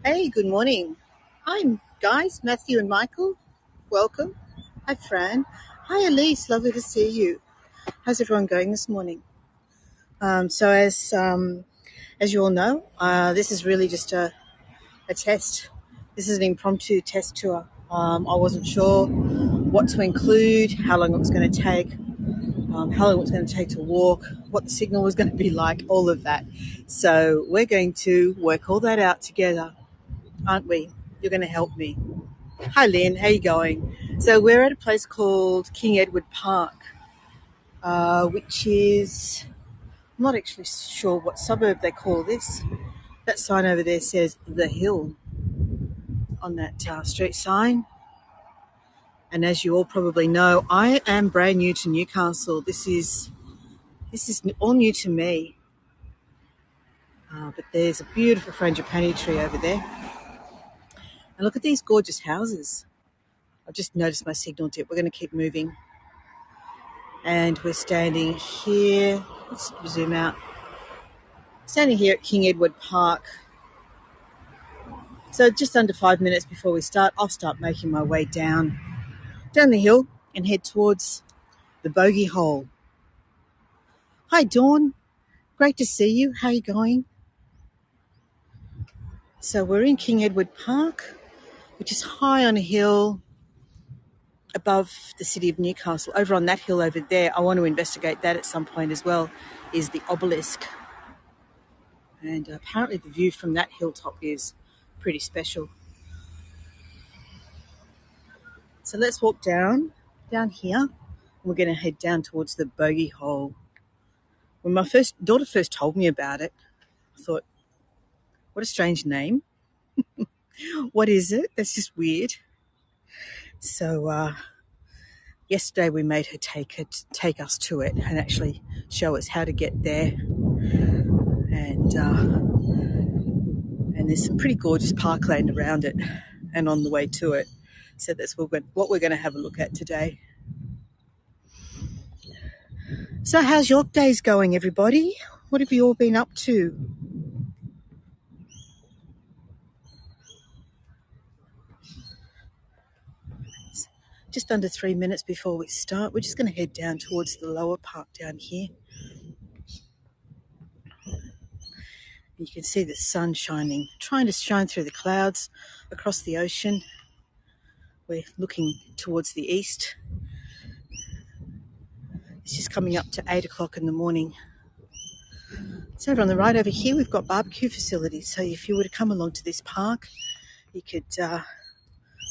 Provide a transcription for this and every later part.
Hey, good morning. Hi, guys, Matthew and Michael. Welcome. Hi, Fran. Hi, Elise. Lovely to see you. How's everyone going this morning? As you all know, this is really just a test. This is an impromptu test tour. I wasn't sure what to include, how long it was going to take, how long it was going to take to walk, what the signal was going to be like, all of that. So we're going to work all that out together, aren't we? You're going to help me. Hi, Lynn. How you going? So we're at a place called King Edward Park, which is, I'm not actually sure what suburb they call this. That sign over there says The Hill on that street sign. And as you all probably know, I am brand new to Newcastle. This is all new to me. But there's a beautiful frangipani tree over there. And look at these gorgeous houses. I've just noticed my signal dip. We're going to keep moving. And we're standing here. Let's zoom out. Standing here at King Edward Park. So just under 5 minutes before we start, I'll start making my way down the hill and head towards the Bogey Hole. Hi, Dawn. Great to see you. How are you going? So we're in King Edward Park, which is high on a hill above the city of Newcastle. Over on that hill over there, I want to investigate that at some point as well, is the obelisk. And apparently the view from that hilltop is pretty special. So let's walk down here. We're going to head down towards the Bogey Hole. When my daughter first told me about it, I thought, what a strange name. What is it? That's just weird. So yesterday we made her take us to it and actually show us how to get there. And there's some pretty gorgeous parkland around it and on the way to it. So that's what we're going to have a look at today. So how's your days going, everybody? What have you all been up to? Just under 3 minutes before we start, we're just going to head down towards the lower park down here. You can see the sun trying to shine through the clouds across the ocean. We're looking towards the east. It's just coming up to 8 o'clock in the morning. So over on the right over here, we've got barbecue facilities. So if you were to come along to this park, you could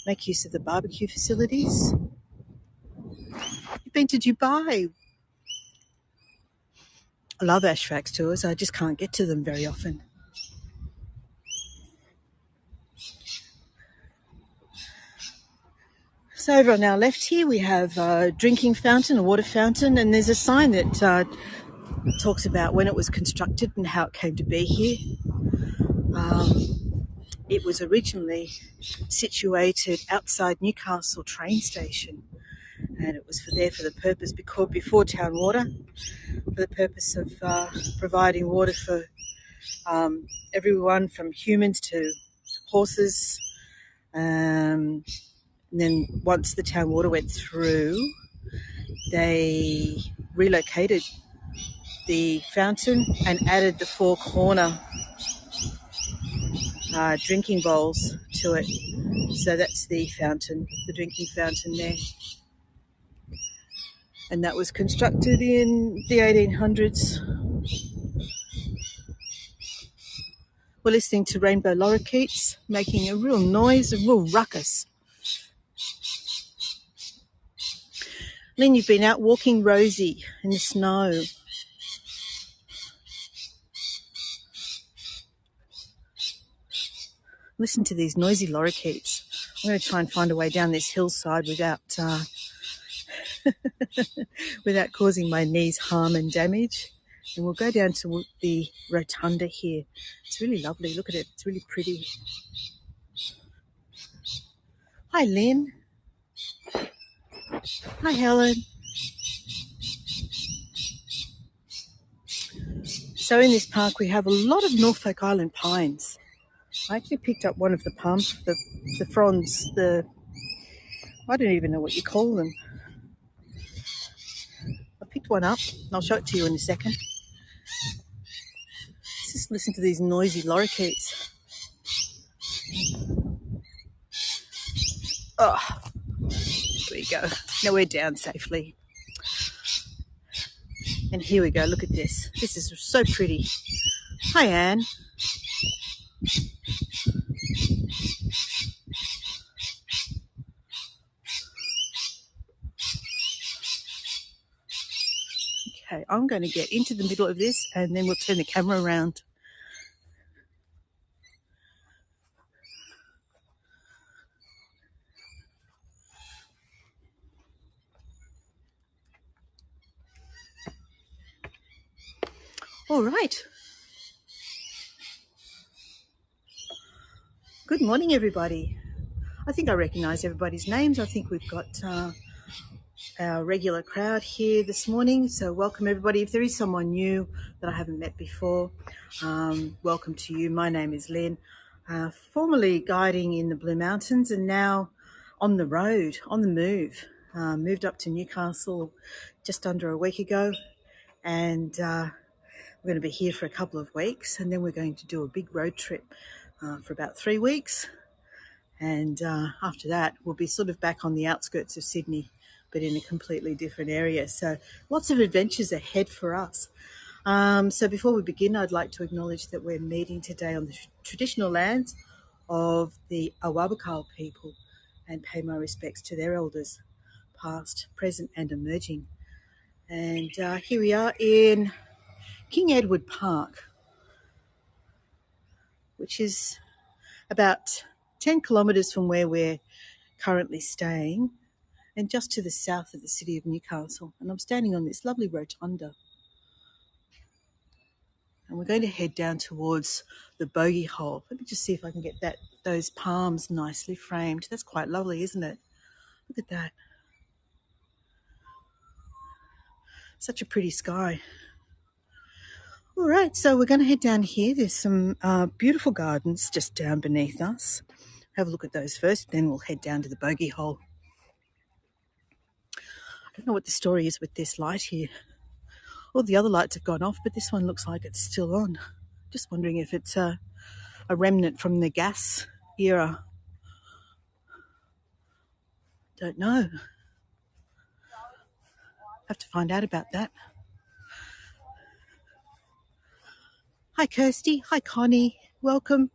make use of the barbecue facilities. You've been to Dubai. I love Ashfaq's tours. I just can't get to them very often. So over on our left here, we have a drinking fountain, a water fountain, and there's a sign that talks about when it was constructed and how it came to be here. It was originally situated outside Newcastle train station, and it was for the purpose, before town water, for the purpose of providing water for everyone from humans to horses. And then once the town water went through, they relocated the fountain and added the four corner drinking bowls to it. So that's the fountain, the drinking fountain there. And that was constructed in the 1800s. We're listening to rainbow lorikeets making a real noise, a real ruckus. Lynn, you've been out walking Rosie in the snow. Listen to these noisy lorikeets. I'm going to try and find a way down this hillside without without causing my knees harm and damage. And we'll go down to the rotunda here. It's really lovely. Look at it. It's really pretty. Hi, Lynn. Hi, Helen. So in this park, we have a lot of Norfolk Island pines. I actually picked up one of the palms, the fronds, I don't even know what you call them. I picked one up, and I'll show it to you in a second. Let's just listen to these noisy lorikeets. Oh, here we go. Now we're down safely. And here we go, look at this. This is so pretty. Hi, Anne. Okay, I'm going to get into the middle of this and then we'll turn the camera around. All right. Good morning, everybody. I think I recognise everybody's names. I think we've got our regular crowd here this morning. So welcome, everybody. If there is someone new that I haven't met before, welcome to you. My name is Lynn, formerly guiding in the Blue Mountains and now on the road, on the move. Moved up to Newcastle just under a week ago, and we're going to be here for a couple of weeks, and then we're going to do a big road trip for about 3 weeks. And after that, we'll be sort of back on the outskirts of Sydney, but in a completely different area. So lots of adventures ahead for us. So before we begin, I'd like to acknowledge that we're meeting today on the traditional lands of the Awabakal people and pay my respects to their elders, past, present and emerging. And here we are in King Edward Park, which is about 10 kilometres from where we're currently staying and just to the south of the city of Newcastle. And I'm standing on this lovely rotunda. And we're going to head down towards the Bogey Hole. Let me just see if I can get those palms nicely framed. That's quite lovely, isn't it? Look at that. Such a pretty sky. All right, so we're going to head down here. There's some beautiful gardens just down beneath us. Have a look at those first, then we'll head down to the Bogey Hole. I don't know what the story is with this light here. All the other lights have gone off, but this one looks like it's still on. Just wondering if it's a remnant from the gas era. Don't know. Have to find out about that. Hi, Kirsty. Hi, Connie. Welcome.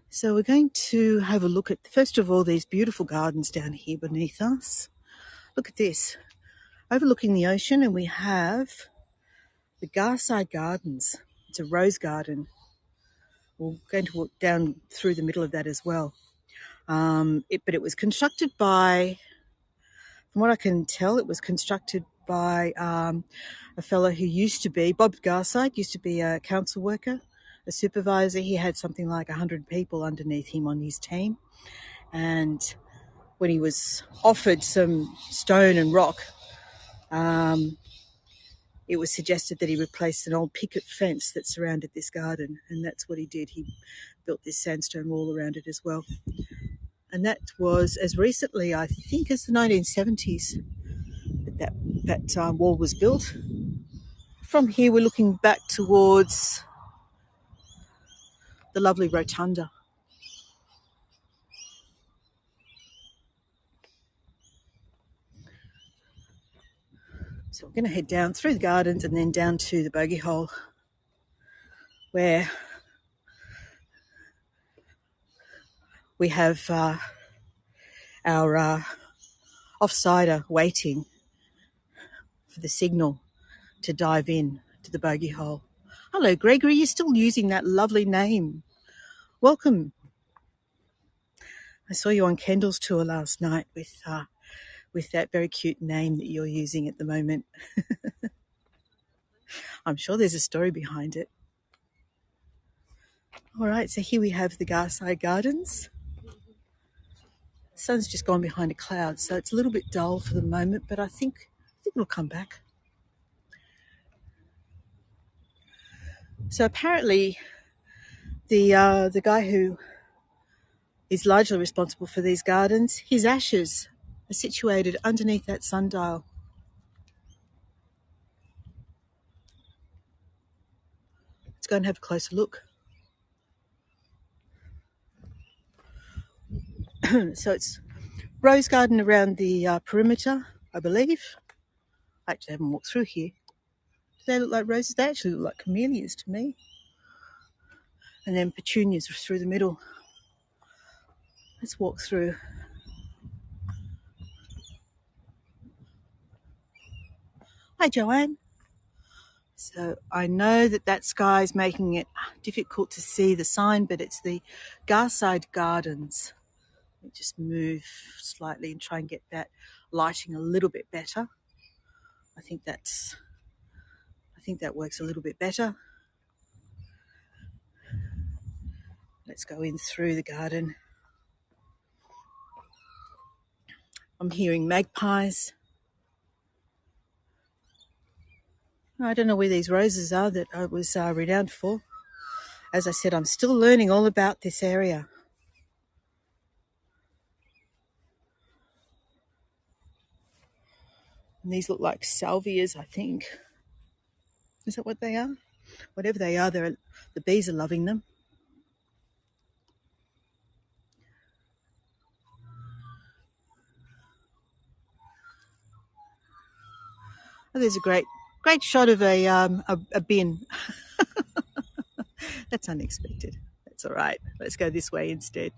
So we're going to have a look at, first of all, these beautiful gardens down here beneath us. Look at this. Overlooking the ocean, and we have the Garside Gardens. It's a rose garden. We're going to walk down through the middle of that as well. But it was constructed by, from what I can tell, it was constructed by a fellow who used to be, Bob Garside, used to be a council worker, a supervisor. He had something like 100 people underneath him on his team. And when he was offered some stone and rock, it was suggested that he replace an old picket fence that surrounded this garden. And that's what he did. He built this sandstone wall around it as well. And that was as recently, I think, as the 1970s that wall was built. From here, we're looking back towards the lovely rotunda. So we're going to head down through the gardens and then down to the Bogey Hole, where we have our off-sider waiting for the signal to dive in to the Bogey Hole. Hello, Gregory. You're still using that lovely name. Welcome. I saw you on Kendall's tour last night with that very cute name that you're using at the moment. I'm sure there's a story behind it. All right, so here we have the Garside Gardens. The sun's just gone behind a cloud, so it's a little bit dull for the moment, but I think it'll come back. So apparently the guy who is largely responsible for these gardens, his ashes are situated underneath that sundial. Let's go and have a closer look. So it's rose garden around the perimeter, I believe. I actually haven't walked through here. Do they look like roses? They actually look like camellias to me. And then petunias through the middle. Let's walk through. Hi, Joanne. So I know that sky is making it difficult to see the sign, but it's the Garside Gardens. Let me just move slightly and try and get that lighting a little bit better. I think that works a little bit better. Let's go in through the garden. I'm hearing magpies. I don't know where these roses are that I was renowned for. As I said, I'm still learning all about this area. And these look like salvias, I think. Is that what they are? Whatever they are, the bees are loving them. Oh, there's a great shot of a bin. That's unexpected. That's all right. Let's go this way instead.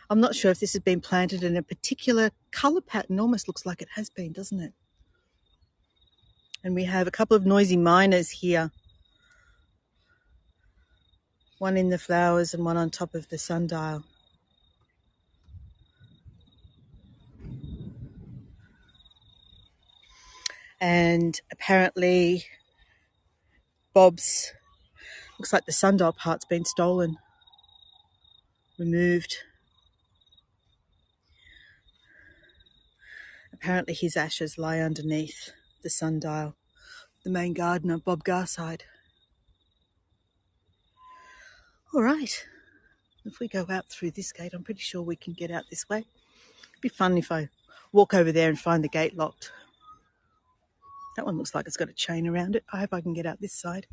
I'm not sure if this has been planted in a particular colour pattern. Almost looks like it has been, doesn't it? And we have a couple of noisy miners here. One in the flowers and one on top of the sundial. And apparently Bob's, looks like the sundial part's been stolen, removed. Apparently his ashes lie underneath the sundial. The main gardener, Bob Garside. All right. If we go out through this gate, I'm pretty sure we can get out this way. It'd be fun if I walk over there and find the gate locked. That one looks like it's got a chain around it. I hope I can get out this side.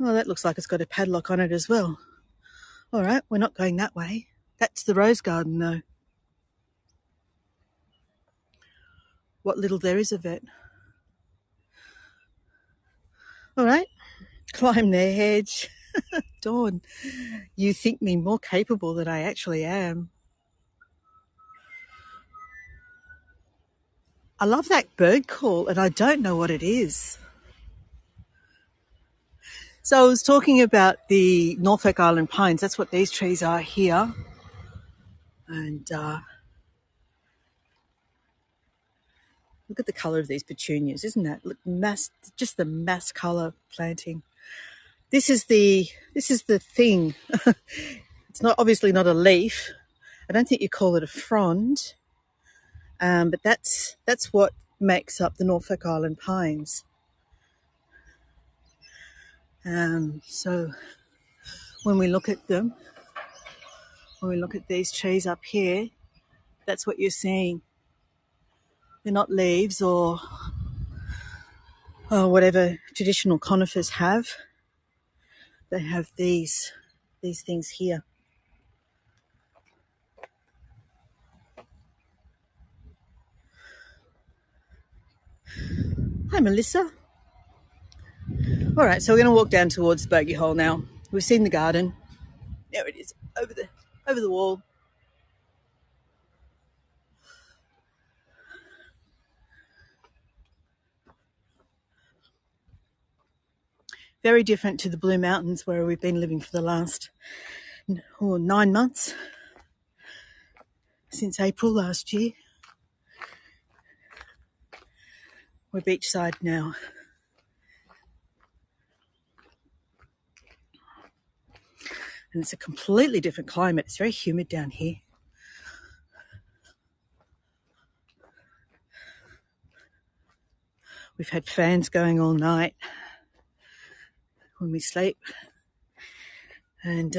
Oh, that looks like it's got a padlock on it as well. All right, we're not going that way. That's the rose garden, though. What little there is of it. All right, climb their hedge. Dawn, you think me more capable than I actually am. I love that bird call, and I don't know what it is. So I was talking about the Norfolk Island pines. That's what these trees are here. And look at the colour of these petunias, isn't that? Look, just the mass colour planting. This is the thing. It's not obviously not a leaf. I don't think you call it a frond. But that's what makes up the Norfolk Island pines. So when we look at them, when we look at these trees up here, that's what you're seeing. They're not leaves or whatever traditional conifers have. They have these things here. Hi, Melissa. All right, so we're going to walk down towards Bogey Hole now. We've seen the garden. There it is, over the wall. Very different to the Blue Mountains where we've been living for the last 9 months, since April last year. We're beachside now. And it's a completely different climate. It's very humid down here. We've had fans going all night when we sleep. And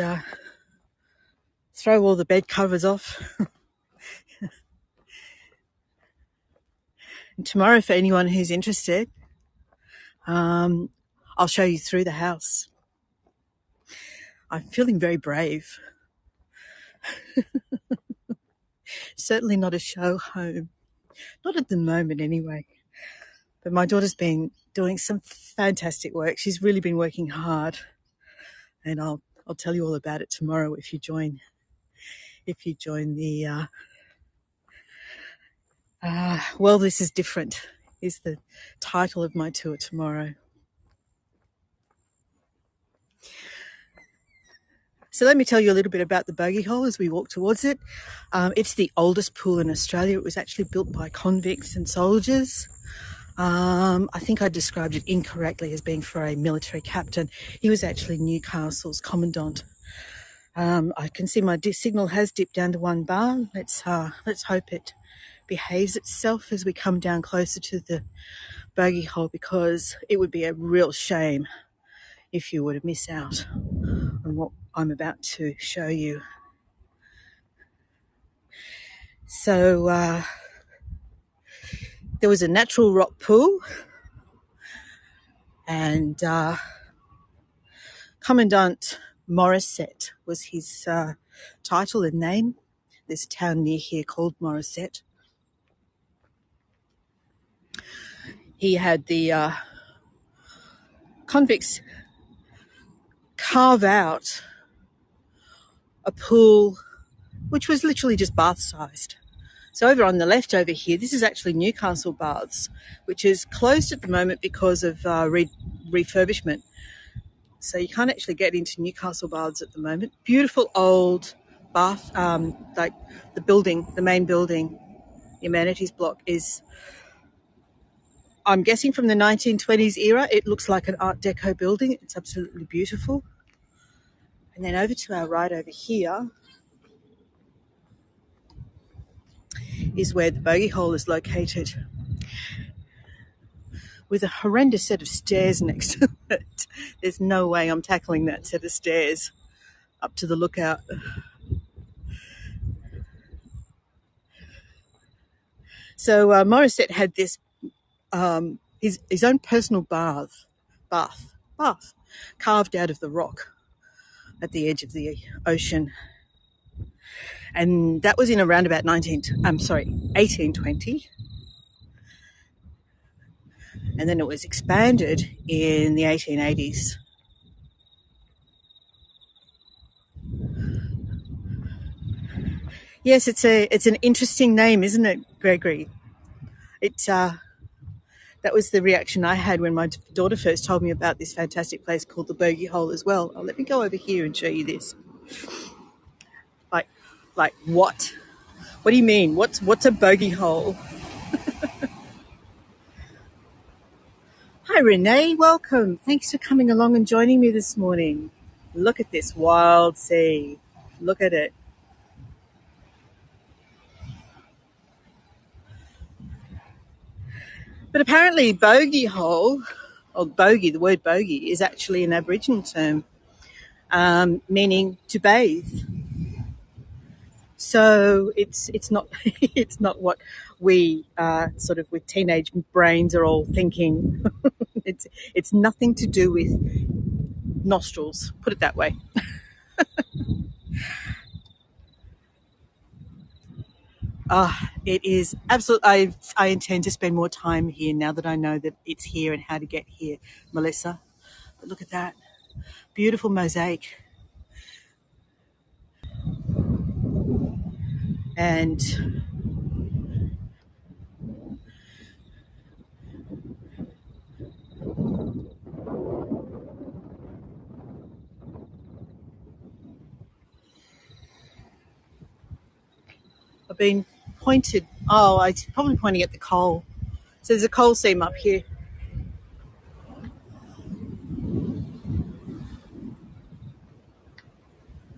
throw all the bed covers off. And tomorrow, for anyone who's interested, I'll show you through the house. I'm feeling very brave. Certainly not a show home. Not at the moment anyway. But my daughter's been doing some fantastic work. She's really been working hard. And I'll tell you all about it tomorrow if you join the Well, This Is Different is the title of my tour tomorrow. So let me tell you a little bit about the Bogey Hole as we walk towards it. It's the oldest pool in Australia. It was actually built by convicts and soldiers. I think I described it incorrectly as being for a military captain. He was actually Newcastle's commandant. I can see my signal has dipped down to 1 bar. Let's hope it behaves itself as we come down closer to the Bogey Hole, because it would be a real shame if you were to miss out on what I'm about to show you. So there was a natural rock pool, and Commandant Morissette was his title and name. There's a town near here called Morissette. He had the convicts carve out a pool which was literally just bath-sized. So over on the left over here, this is actually Newcastle Baths, which is closed at the moment because of refurbishment. So you can't actually get into Newcastle Baths at the moment. Beautiful old bath, like the main building, the amenities block is, I'm guessing from the 1920s era. It looks like an Art Deco building. It's absolutely beautiful. And then over to our right over here is where the Bogey Hole is located, with a horrendous set of stairs next to it. There's no way I'm tackling that set of stairs up to the lookout. So Morissette had this, his own personal bath, carved out of the rock at the edge of the ocean. And that was in around about 1820. And then it was expanded in the 1880s. Yes, it's an interesting name, isn't it, Gregory? That was the reaction I had when my daughter first told me about this fantastic place called the Bogey Hole as well. Oh, let me go over here and show you this. Like what? What do you mean? What's a bogey hole? Hi, Renee. Welcome. Thanks for coming along and joining me this morning. Look at this wild sea. Look at it. But apparently bogey hole, or bogey, the word bogey, is actually an Aboriginal term, meaning to bathe. So it's not it's not what we sort of with teenage brains are all thinking. It's nothing to do with nostrils, put it that way. It is absolutely. I intend to spend more time here now that I know that it's here and how to get here, Melissa. But look at that beautiful mosaic, and I've been pointed. Oh, I'm probably pointing at the coal. So there's a coal seam up here.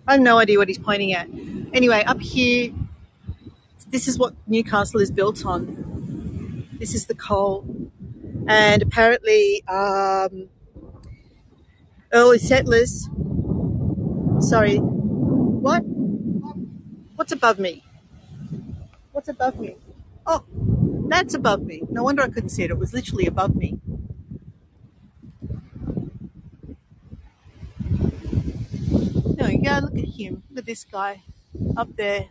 I have no idea what he's pointing at. Anyway, up here, this is what Newcastle is built on. This is the coal. And apparently, early settlers, sorry, what? What's above me? What's above me? Oh, that's above me. No wonder I couldn't see it. It was literally above me. No, yeah, look at him. Look at this guy up there.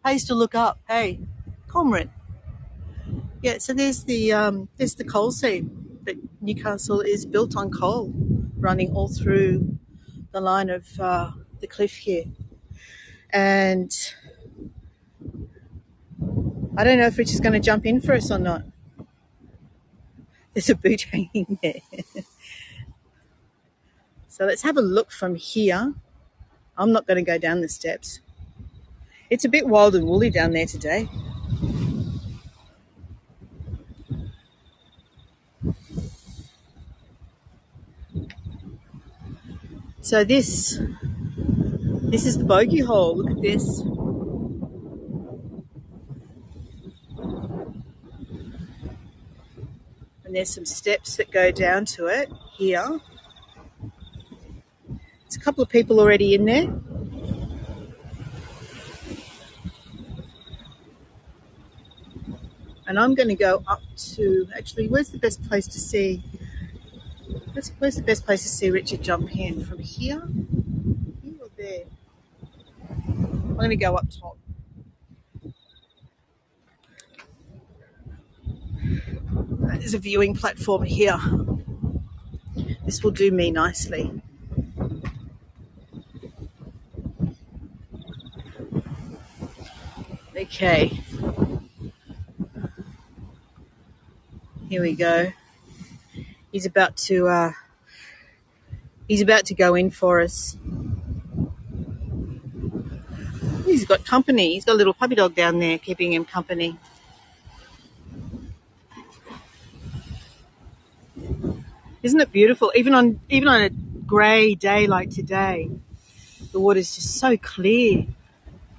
Pays to look up. Hey, comrade. Yeah, so there's the coal seam that Newcastle is built on coal, running all through the line of the cliff here. And I don't know if Rich is going to jump in for us or not. There's a boot hanging there. So let's have a look from here. I'm not going to go down the steps. It's a bit wild and woolly down there today. So this is the Bogey Hole. Look at this. And there's some steps that go down to it here. There's a couple of people already in there. And I'm going to go up to, actually, where's the best place to see? Where's the best place to see Richard jump in? From here? Here or there? I'm going to go up top. There's a viewing platform here. This will do me nicely. Okay. Here we go. He's about to go in for us. He's got company. He's got a little puppy dog down there keeping him company. Isn't it beautiful? Even on a grey day like today, the water's just so clear,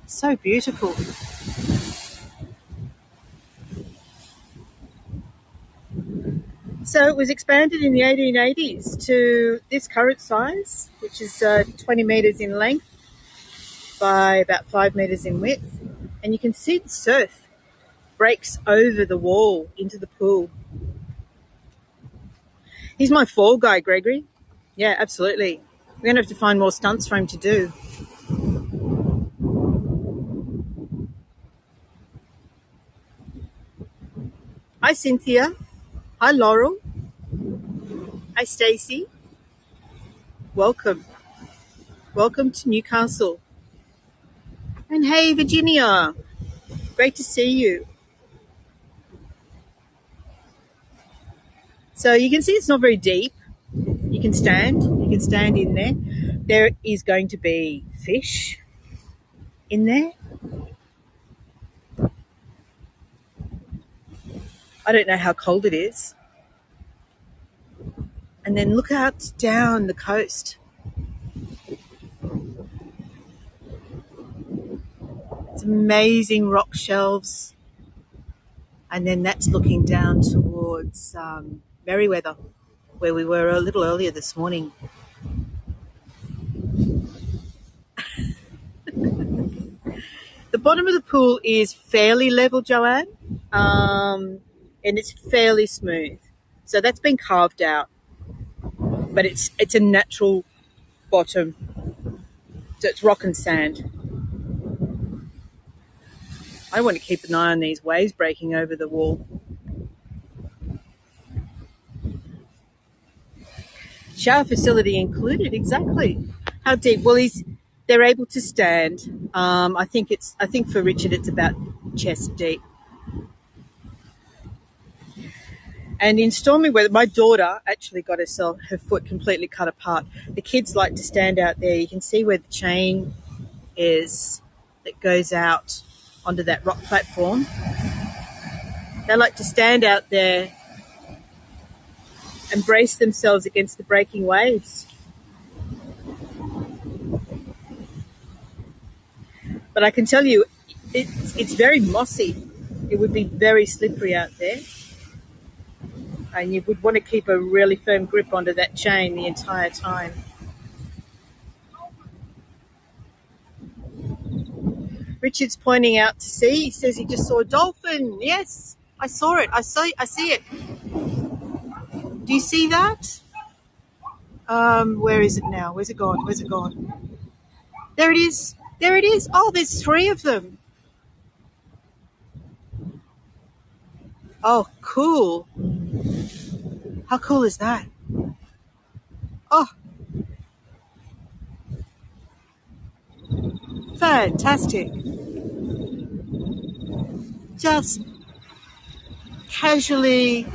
so beautiful. So it was expanded in the 1880s to this current size, which is 20 metres in length by about 5 metres in width. And you can see the surf breaks over the wall into the pool. He's my fall guy, Gregory. Yeah, absolutely. We're going to have to find more stunts for him to do. Hi, Cynthia. Hi, Laurel. Hi, Stacey. Welcome. Welcome to Newcastle. And hey, Virginia. Great to see you. So you can see it's not very deep. You can stand in there. There is going to be fish in there. I don't know how cold it is. And then look out down the coast. It's amazing rock shelves. And then that's looking down towards Merriweather, where we were a little earlier this morning. The bottom of the pool is fairly level, Joanne, and it's fairly smooth. So that's been carved out, but it's a natural bottom. So it's rock and sand. I want to keep an eye on these waves breaking over the wall. Shower facility included, exactly. How deep? Well, they're able to stand. I think for Richard it's about chest deep. And in stormy weather, my daughter actually got her foot completely cut apart. The kids like to stand out there. You can see where the chain is that goes out onto that rock platform. They like to stand out there and brace themselves against the breaking waves. But I can tell you, it's very mossy. It would be very slippery out there. And you would want to keep a really firm grip onto that chain the entire time. Richard's pointing out to sea. He says he just saw a dolphin. Yes, I saw it. I see it. Do you see that? Where is it now? Where's it gone? Where's it gone? There it is. There it is. Oh, there's 3 of them. Oh, cool. How cool is that? Oh, fantastic. Just casually.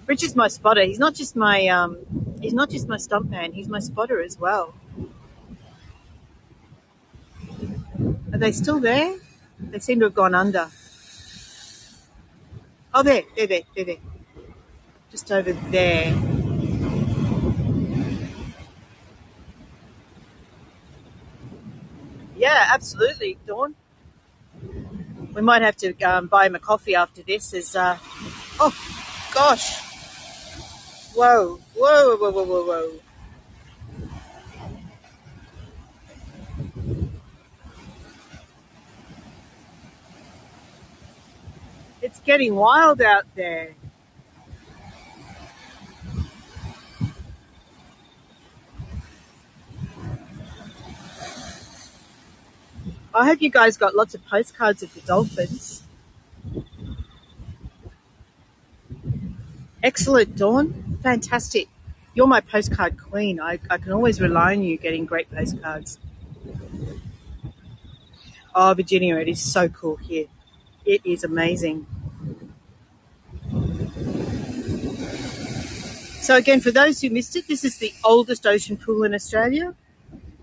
Richard's my spotter. He's not just my stuntman. He's my spotter as well. Are they still there? They seem to have gone under. Oh, there. Just over there. Yeah, absolutely, Dawn. We might have to buy him a coffee after this. Oh, gosh. Whoa. It's getting wild out there. I hope you guys got lots of postcards of the dolphins. Excellent, Dawn. Fantastic. You're my postcard queen. I can always rely on you getting great postcards. Oh, Virginia, it is so cool here. It is amazing. So again, for those who missed it, this is the oldest ocean pool in Australia.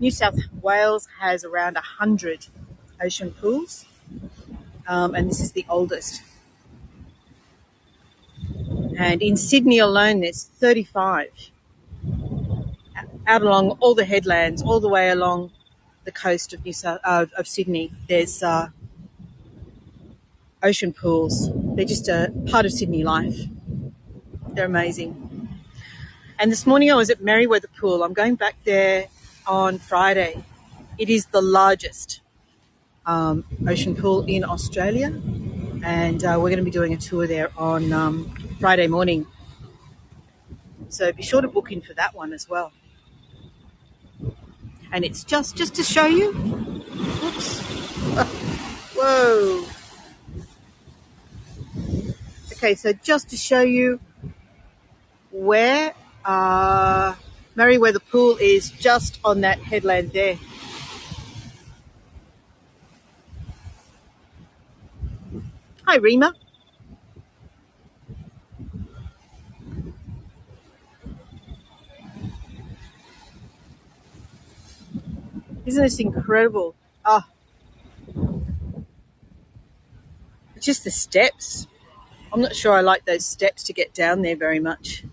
New South Wales has around 100 ocean pools, and this is the oldest. And in Sydney alone, there's 35 out along all the headlands, all the way along the coast of of Sydney. There's ocean pools. They're just a part of Sydney life. They're amazing. And this morning I was at Merewether Pool. I'm going back there on Friday. It is the largest ocean pool in Australia, and we're going to be doing a tour there on Friday morning. So be sure to book in for that one as well. And it's just to show you. Oops. Whoa. Okay, so just to show you where Merewether Pool is, just on that headland there. Hi, Rima. Isn't this incredible? Oh, just the steps. I'm not sure I like those steps to get down there very much.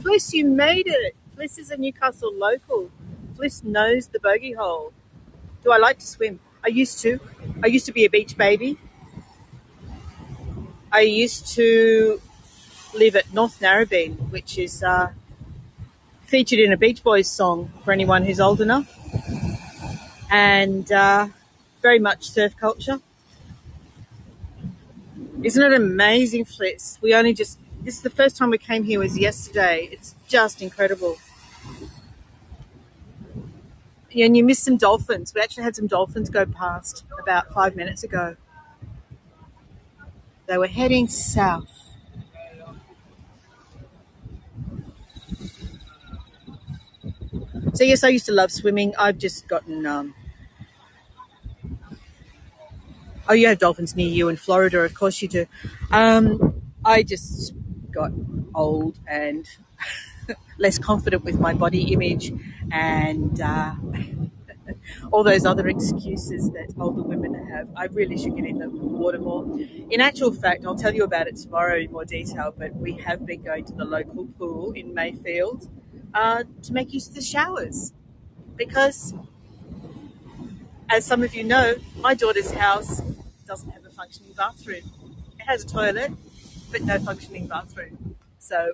Fliss, you made it. Fliss is a Newcastle local. Fliss knows the Bogey Hole. Do I like to swim? I used to. I used to be a beach baby. I used to live at North Narrabeen, which is featured in a Beach Boys song for anyone who's old enough, and very much surf culture. Isn't it amazing, Fliss? This is the first time we came here was yesterday. It's just incredible. Yeah, and you missed some dolphins. We actually had some dolphins go past about 5 minutes ago. They were heading south. So yes, I used to love swimming. I've just gotten Oh, you have dolphins near you in Florida, of course you do. I just got old and less confident with my body image and all those other excuses that older women have. I really should get in the water more. In actual fact, I'll tell you about it tomorrow in more detail, but we have been going to the local pool in Mayfield to make use of the showers because, as some of you know, my daughter's house doesn't have a functioning bathroom. It has a toilet, but no functioning bathroom. So,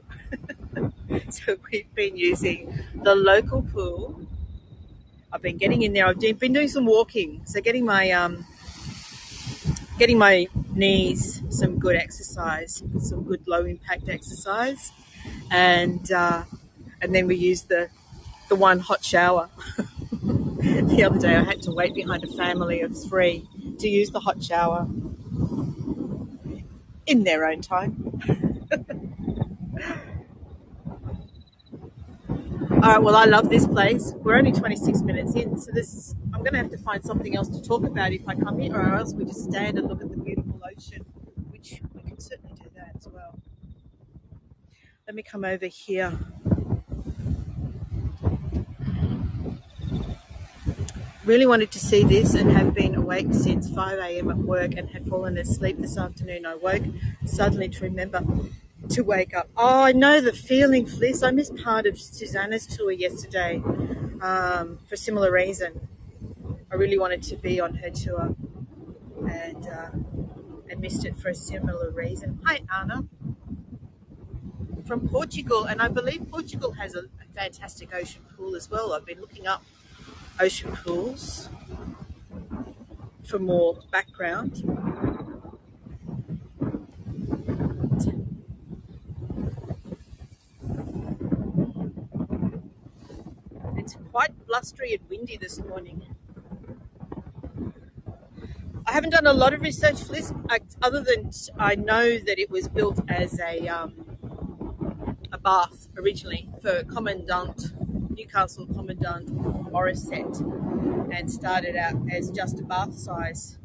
so we've been using the local pool. I've been getting in there. I've been doing some walking, so getting my knees some good exercise, some good low impact exercise, and then we use the one hot shower. The other day I had to wait behind a family of 3 to use the hot shower in their own time. All right, well, I love this place. We're only 26 minutes in, so I'm going to have to find something else to talk about if I come here, or else we just stand and look at the beautiful ocean, which we can certainly do that as well. Let me come over here. Really wanted to see this and have been awake since 5 a.m. at work and had fallen asleep this afternoon. I woke suddenly to remember to wake up. Oh, I know the feeling, Fliss. I missed part of Susanna's tour yesterday for a similar reason. I really wanted to be on her tour and missed it for a similar reason. Hi, Anna. From Portugal, and I believe Portugal has a fantastic ocean pool as well. I've been looking up ocean pools for more background. It's quite blustery and windy this morning. I haven't done a lot of research for this, other than I know that it was built as a bath originally for Newcastle Commandant Morissette, and started out as just a bath size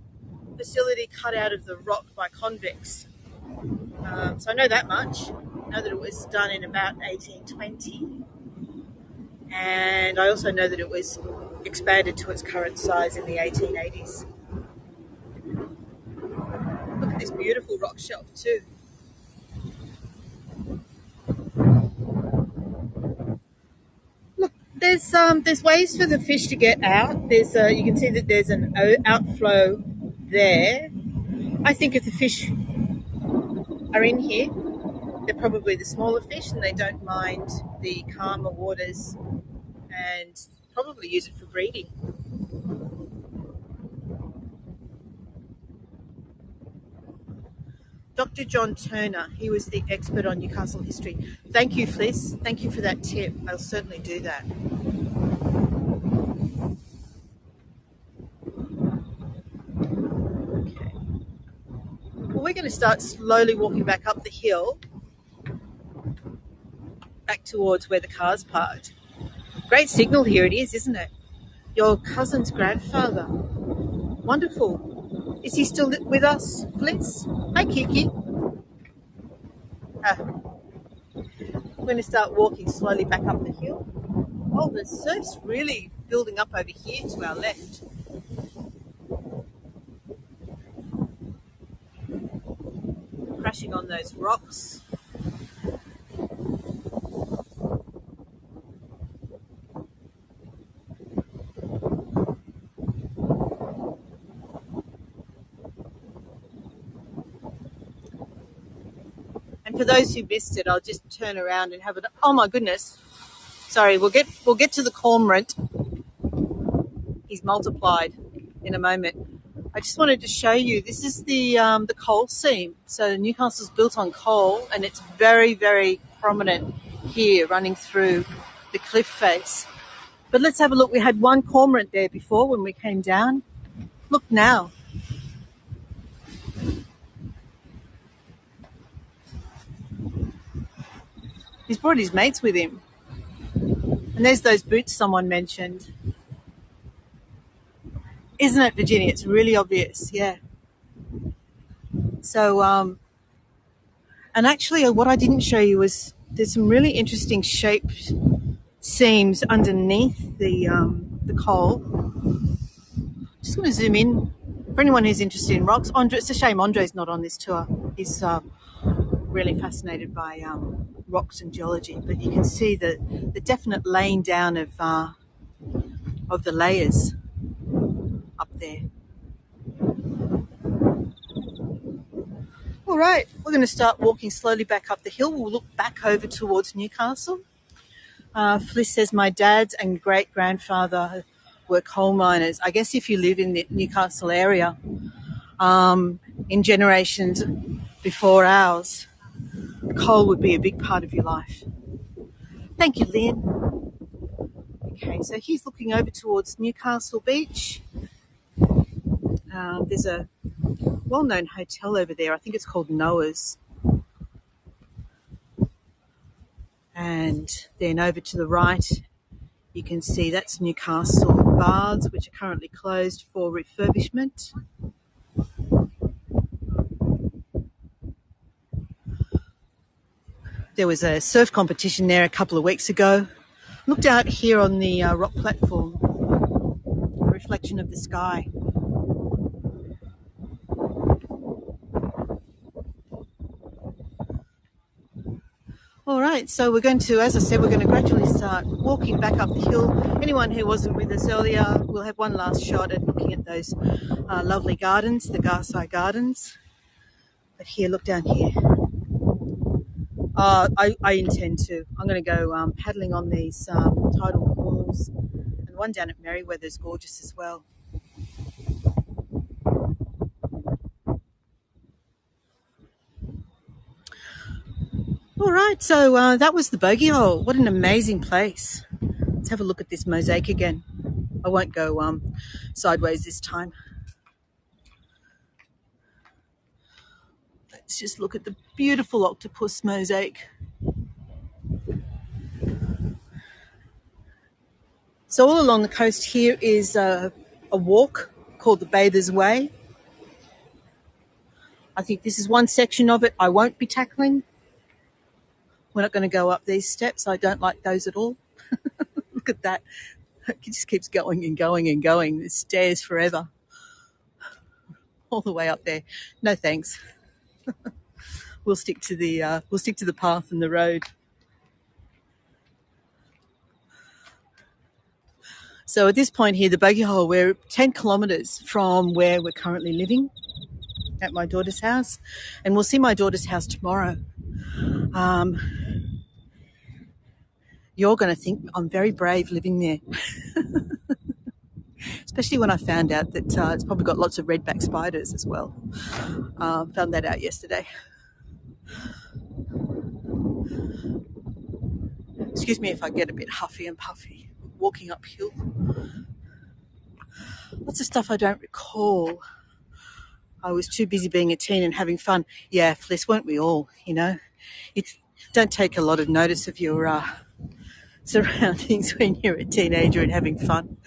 facility cut out of the rock by convicts. So I know that much. I know that it was done in about 1820, and I also know that it was expanded to its current size in the 1880s. Look at this beautiful rock shelf too. Look, there's ways for the fish to get out. You can see that there's an outflow there. I think if the fish are in here, they're probably the smaller fish and they don't mind the calmer waters and probably use it for breeding. Dr. John Turner, he was the expert on Newcastle history. Thank you, Fliss. Thank you for that tip. I'll certainly do that. Okay. Well, we're going to start slowly walking back up the hill, back towards where the car's parked. Great signal here it is, isn't it? Your cousin's grandfather. Wonderful. Is he still with us, Fliss? Hi, Kiki. I'm going to start walking slowly back up the hill. Oh, the surf's really building up over here to our left. Crashing on those rocks. And for those who missed it, I'll just turn around and have it. Oh my goodness! Sorry, we'll get to the cormorant. He's multiplied in a moment. I just wanted to show you. This is the coal seam. So Newcastle's built on coal, and it's very, very prominent here, running through the cliff face. But let's have a look. We had one cormorant there before when we came down. Look now. He's brought his mates with him. And there's those boots someone mentioned. Isn't it, Virginia? It's really obvious, yeah. So, and actually, what I didn't show you was there's some really interesting shaped seams underneath the coal. Just going to zoom in for anyone who's interested in rocks. It's a shame Andre's not on this tour. He's really fascinated by rocks and geology, but you can see the definite laying down of the layers up there. All right, we're going to start walking slowly back up the hill. We'll look back over towards Newcastle. Fliss says my dad and great-grandfather were coal miners. I guess if you live in the Newcastle area, in generations before ours, coal would be a big part of your life. Thank you, Lynn. Okay, so he's looking over towards Newcastle Beach. There's a well-known hotel over there. I think it's called Noah's. And then over to the right, you can see that's Newcastle Baths, which are currently closed for refurbishment. There was a surf competition there a couple of weeks ago. Looked out here on the rock platform, a reflection of the sky. All right, so we're going to, as I said, we're going to gradually start walking back up the hill. Anyone who wasn't with us earlier, we'll have one last shot at looking at those lovely gardens, the Garside Gardens. But here, look down here. I intend to. I'm going to go paddling on these tidal pools, and one down at Merriweather's gorgeous as well. All right, so that was the Bogey Hole. What an amazing place. Let's have a look at this mosaic again. I won't go sideways this time. Let's just look at the beautiful octopus mosaic. So all along the coast here is a walk called the Bather's Way. I think this is one section of it I won't be tackling. We're not going to go up these steps. I don't like those at all. Look at that. It just keeps going and going and going. It stairs forever. All the way up there. No thanks. We'll stick to the path and the road. So at this point here, the Bogey Hole, we're 10 kilometres from where we're currently living at my daughter's house, and we'll see my daughter's house tomorrow. You're going to think I'm very brave living there, especially when I found out that it's probably got lots of redback spiders as well. Found that out yesterday. Excuse me if I get a bit huffy and puffy walking uphill. Lots of stuff I don't recall. I was too busy being a teen and having fun. Yeah, Fliss, weren't we all, you know? You don't take a lot of notice of your surroundings when you're a teenager and having fun.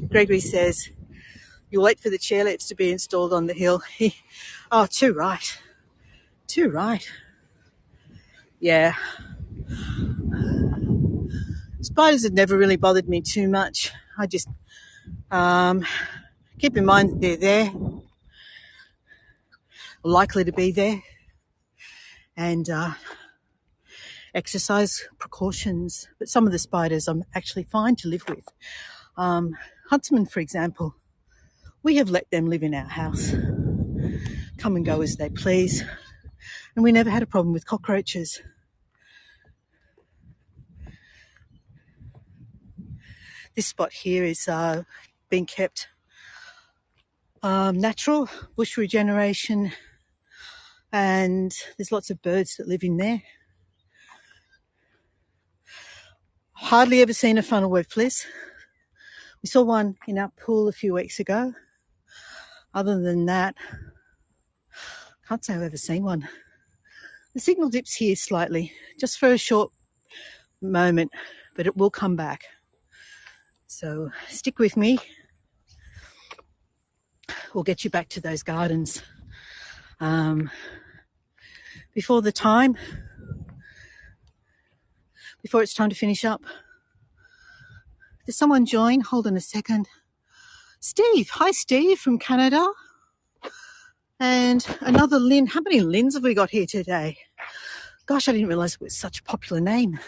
Gregory says, you wait for the chairlifts to be installed on the hill. Oh, too right. Too right. Yeah. Spiders have never really bothered me too much. I just keep in mind that they're there, likely to be there, and exercise precautions. But some of the spiders I'm actually fine to live with. Huntsmen, for example, we have let them live in our house, come and go as they please, and we never had a problem with cockroaches. This spot here is being kept natural, bush regeneration, and there's lots of birds that live in there. Hardly ever seen a funnelweb fliss. We saw one in our pool a few weeks ago. Other than that, can't say I've ever seen one. The signal dips here slightly, just for a short moment, but it will come back. So stick with me. will get you back to those gardens before it's time to finish up. Did someone join? Hold on a second. Steve. Hi, Steve from Canada. And another Lynn. How many Lynns have we got here today? Gosh, I didn't realize it was such a popular name.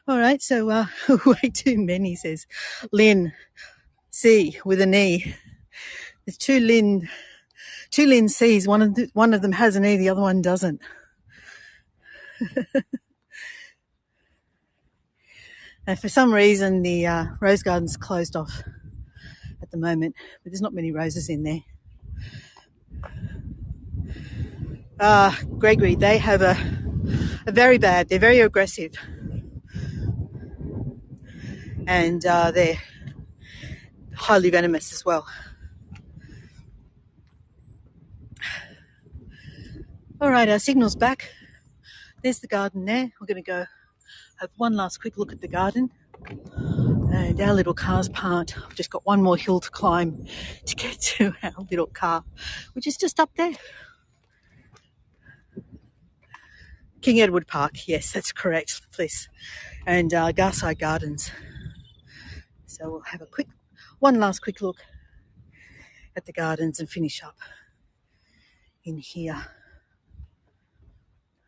All right, so way too many, says Lynn C with an E. There's two Lynn C's. One of them has an E, the other one doesn't. And for some reason, the rose garden's closed off at the moment, but there's not many roses in there. Gregory, they have a very bad. They're very aggressive, and they're highly venomous as well. All right, our signal's back. There's the garden there. We're going to go have one last quick look at the garden. And our little car's parked. I've just got one more hill to climb to get to our little car, which is just up there. King Edward Park, yes, that's correct, please. And Garside Gardens. So we'll have one last quick look at the gardens and finish up in here.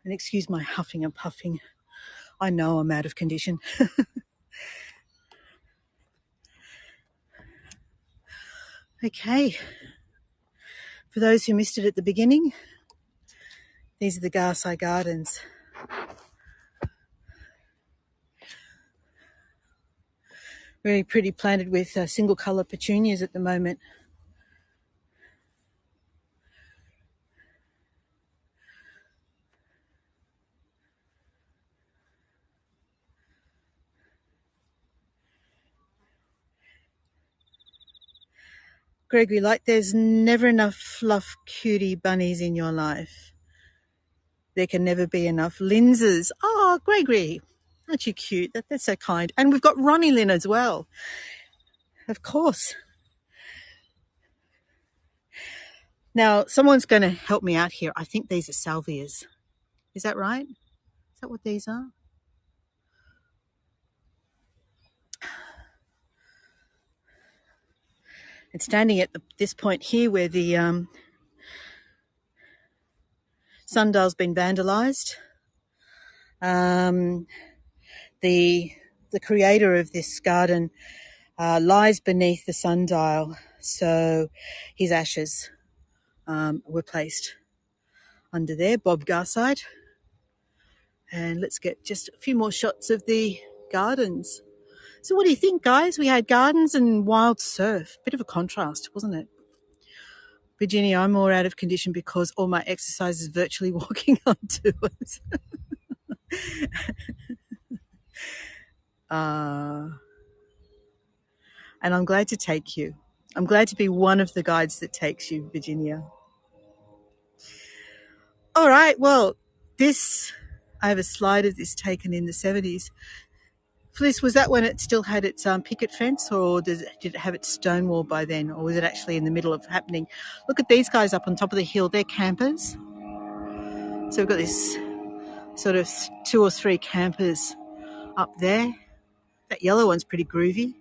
And excuse my huffing and puffing. I know I'm out of condition. Okay. For those who missed it at the beginning, these are the Garside Gardens. Really pretty, planted with single colour petunias at the moment. Gregory, like there's never enough fluff cutie bunnies in your life. There can never be enough Linzes. Oh, Gregory, aren't you cute? That's so kind. And we've got Ronnie Lynn as well. Of course. Now, someone's going to help me out here. I think these are salvias. Is that right? Is that what these are? And standing at this point here where the sundial's been vandalised, the creator of this garden lies beneath the sundial, so his ashes were placed under there, Bob Garside. And let's get just a few more shots of the gardens. So what do you think, guys? We had gardens and wild surf. Bit of a contrast, wasn't it? Virginia, I'm more out of condition because all my exercise is virtually walking on tours. And I'm glad to take you. I'm glad to be one of the guides that takes you, Virginia. All right, well, I have a slide of this taken in the 70s. Fliss, was that when it still had its picket fence, or did it have its stone wall by then, or was it actually in the middle of happening? Look at these guys up on top of the hill. They're campers. So we've got this sort of 2 or 3 campers up there. That yellow one's pretty groovy.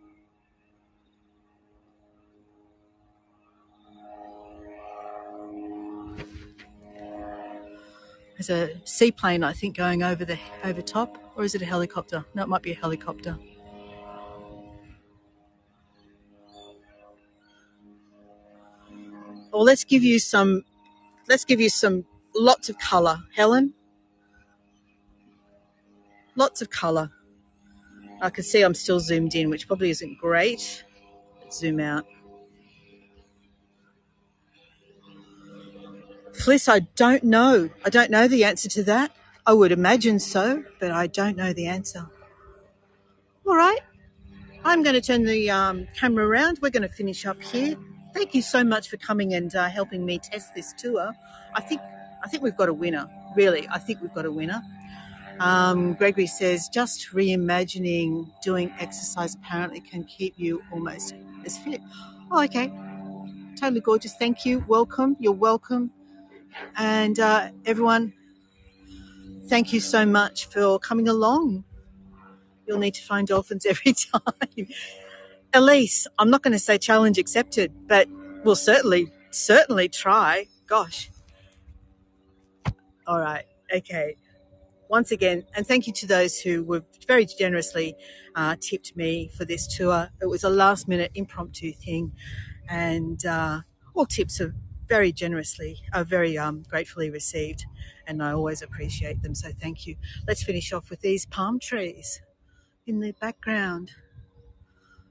There's a seaplane, I think, going over top, or is it a helicopter? No, it might be a helicopter. Well, let's give you some lots of colour, Helen. Lots of colour. I can see I'm still zoomed in, which probably isn't great. Let's zoom out. Fliss, I don't know. I don't know the answer to that. I would imagine so, but I don't know the answer. All right. I'm going to turn the camera around. We're going to finish up here. Thank you so much for coming and helping me test this tour. I think we've got a winner. Really, I think we've got a winner. Gregory says, just reimagining doing exercise apparently can keep you almost as fit. Oh, okay. Totally gorgeous. Thank you. Welcome. You're welcome. And everyone, thank you so much for coming along. You'll need to find dolphins every time. Elise, I'm not going to say challenge accepted, but we'll certainly try. Gosh. All right. Okay. Once again, and thank you to those who were very generously tipped me for this tour. It was a last-minute impromptu thing, and all tips are very gratefully received, and I always appreciate them, so thank you. Let's finish off with these palm trees in the background.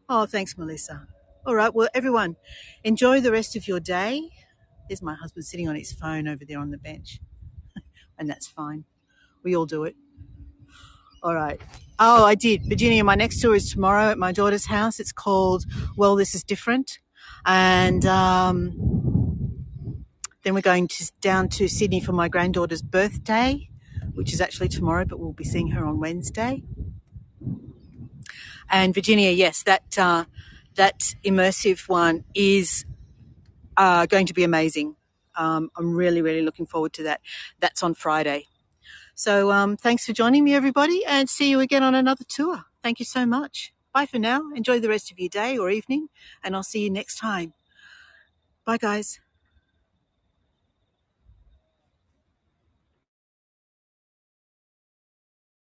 Oh, thanks, Melissa. All right, well, everyone, enjoy the rest of your day. There's my husband sitting on his phone over there on the bench, and that's fine. We all do it. All right. Oh, I did. Virginia, my next tour is tomorrow at my daughter's house. It's called Well, This Is Different. And then we're going down to Sydney for my granddaughter's birthday, which is actually tomorrow, but we'll be seeing her on Wednesday. And Virginia, yes, that immersive one is going to be amazing. I'm really, really looking forward to that. That's on Friday. So thanks for joining me, everybody, and see you again on another tour. Thank you so much. Bye for now. Enjoy the rest of your day or evening, and I'll see you next time. Bye, guys.